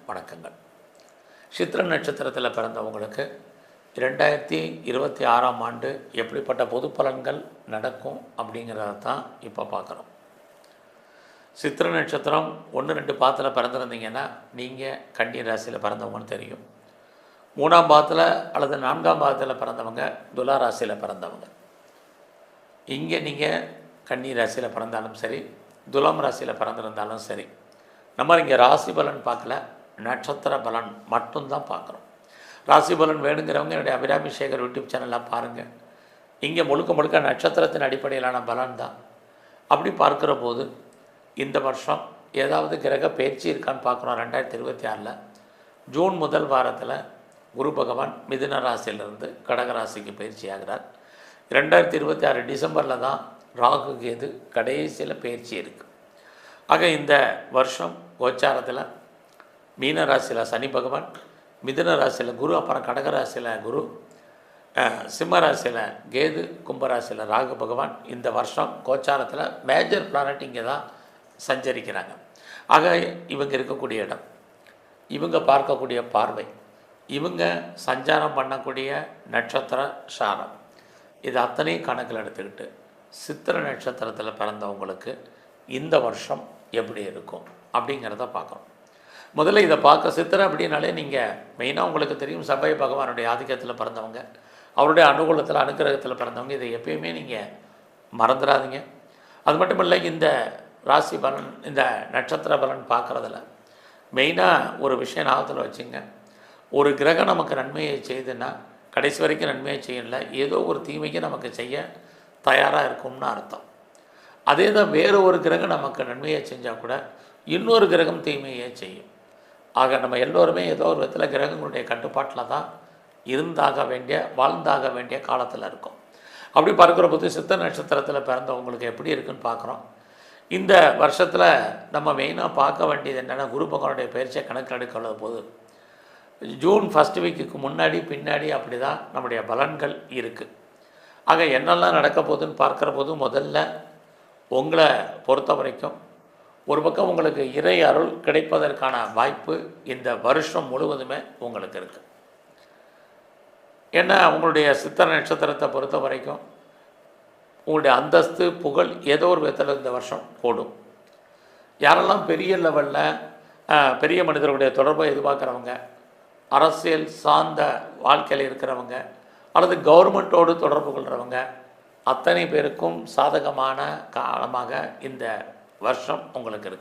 வணக்கங்கள். சித்திர நட்சத்திரத்தில் பிறந்தவங்களுக்கு 2026ஆம் ஆண்டு எப்படிப்பட்ட பொது பலன்கள் நடக்கும் அப்படிங்கிறத தான் இப்போ பார்க்குறோம். சித்திர நட்சத்திரம் 1-2 பாதத்தில் பிறந்திருந்தீங்கன்னா நீங்கள் கன்னி ராசியில் பிறந்தவங்கன்னு தெரியும். 3ஆம் பாதத்தில் அல்லது 4ஆம் பாதத்தில் பிறந்தவங்க துலா ராசியில் பிறந்தவங்க. இங்கே நீங்கள் கன்னி ராசியில் பிறந்தாலும் சரி, துலாம் ராசியில் பிறந்திருந்தாலும் சரி, நம்ம இங்கே ராசி பலன் பார்க்கல, நட்சத்திர பலன் மட்டும்தான் பார்க்குறோம். ராசி பலன் வேணுங்கிறவங்க என்னுடைய அபிராமி சேகர் யூடியூப் சேனலில் பாருங்கள். இங்கே முழுக்க நட்சத்திரத்தின் அடிப்படையிலான பலன் தான். அப்படி பார்க்குற போது இந்த வருஷம் ஏதாவது கிரக பயிற்சி இருக்கான்னு பார்க்குறோம். 2026 ஜூன் முதல் வாரத்தில் குரு பகவான் மிதுன ராசியிலிருந்து கடக ராசிக்கு பயிற்சி ஆகிறார். 2026 டிசம்பரில் தான் ராகு கேது கடைசியில் பயிற்சி இருக்குது. ஆக இந்த வருஷம் கோச்சாரத்தில் மீன ராசியில் சனி பகவான், மிதுன ராசியில் குரு, அப்புறம் கடக ராசியில் குரு, சிம்ம ராசியில் கேது, கும்பராசியில் ராகு பகவான் இந்த வருஷம் கோச்சாரத்தில் மேஜர் பிளானட் இங்கே தான் சஞ்சரிக்கிறாங்க. ஆக இவங்க இருக்கக்கூடிய இடம், இவங்க பார்க்கக்கூடிய பார்வை, இவங்க சஞ்சாரம் பண்ணக்கூடிய நட்சத்திர சாரம், இது அத்தனையும் கணக்கில் எடுத்துக்கிட்டு சித்திர நட்சத்திரத்தில் பிறந்தவங்களுக்கு இந்த வருஷம் எப்படி இருக்கும் அப்படிங்கிறத பார்க்குறோம். முதல்ல இதை பார்க்க சித்திரை அப்படின்னாலே நீங்கள் மெயினாக உங்களுக்கு தெரியும், செவ்வாய் பகவானுடைய ஆதிக்கத்தில் பிறந்தவங்க, அவருடைய அனுகூலத்தில் அனுகிரகத்தில் பிறந்தவங்க. இதை எப்பயுமே நீங்கள் மறந்துடாதீங்க. அது மட்டும் இல்லை, இந்த ராசி பலன், இந்த நட்சத்திர பலன் பார்க்குறதுல மெயினாக ஒரு விஷயம் ஞாபகத்தில் வச்சுங்க. ஒரு கிரகம் நமக்கு நன்மையை செய்துன்னா கடைசி வரைக்கும் நன்மையை செய்யல, ஏதோ ஒரு தீமைக்கு நமக்கு செய்ய தயாராக இருக்கும்னு அர்த்தம். அதே தான் வேறு ஒரு கிரகம் நமக்கு நன்மையை செஞ்சால் கூட இன்னொரு கிரகம் தீமையை செய்யும். ஆக நம்ம எல்லோருமே ஏதோ ஒரு விதத்தில் கிரகங்களுடைய கட்டுப்பாட்டில் தான் வாழ்ந்தாக வேண்டிய காலத்தில் இருக்கும். அப்படி பார்க்குற போது சித்த நட்சத்திரத்தில் பிறந்தவங்களுக்கு எப்படி இருக்குன்னு பார்க்குறோம். இந்த வருஷத்தில் நம்ம மெயினாக பார்க்க வேண்டியது என்னென்னா, குரு பகவானுடைய பயிற்சியை கணக்கில் எடுக்காத போது ஜூன் ஃபஸ்ட் வீக்குக்கு முன்னாடி பின்னாடி அப்படி தான் நம்முடைய பலன்கள் இருக்குது. ஆக என்னெல்லாம் நடக்க போகுதுன்னு பார்க்குற போது முதல்ல உங்களை பொறுத்த வரைக்கும் ஒரு பக்கம் உங்களுக்கு இறை அருள் கிடைப்பதற்கான வாய்ப்பு இந்த வருஷம் முழுவதுமே உங்களுக்கு இருக்குது. ஏன்னா உங்களுடைய சித்திர நட்சத்திரத்தை பொறுத்த வரைக்கும் உங்களுடைய அந்தஸ்து, புகழ் ஏதோ ஒரு விதத்தில் இந்த வருஷம் கூடும். யாரெல்லாம் பெரிய லெவலில் பெரிய மனிதர்களுடைய தொடர்பை எதிர்பார்க்குறவங்க, அரசியல் சார்ந்த வாழ்க்கையில் இருக்கிறவங்க, அல்லது கவர்மெண்ட்டோடு தொடர்பு கொள்கிறவங்க, அத்தனை பேருக்கும் சாதகமான காலமாக இந்த வருஷம் உங்களுக்கு இருக்குது.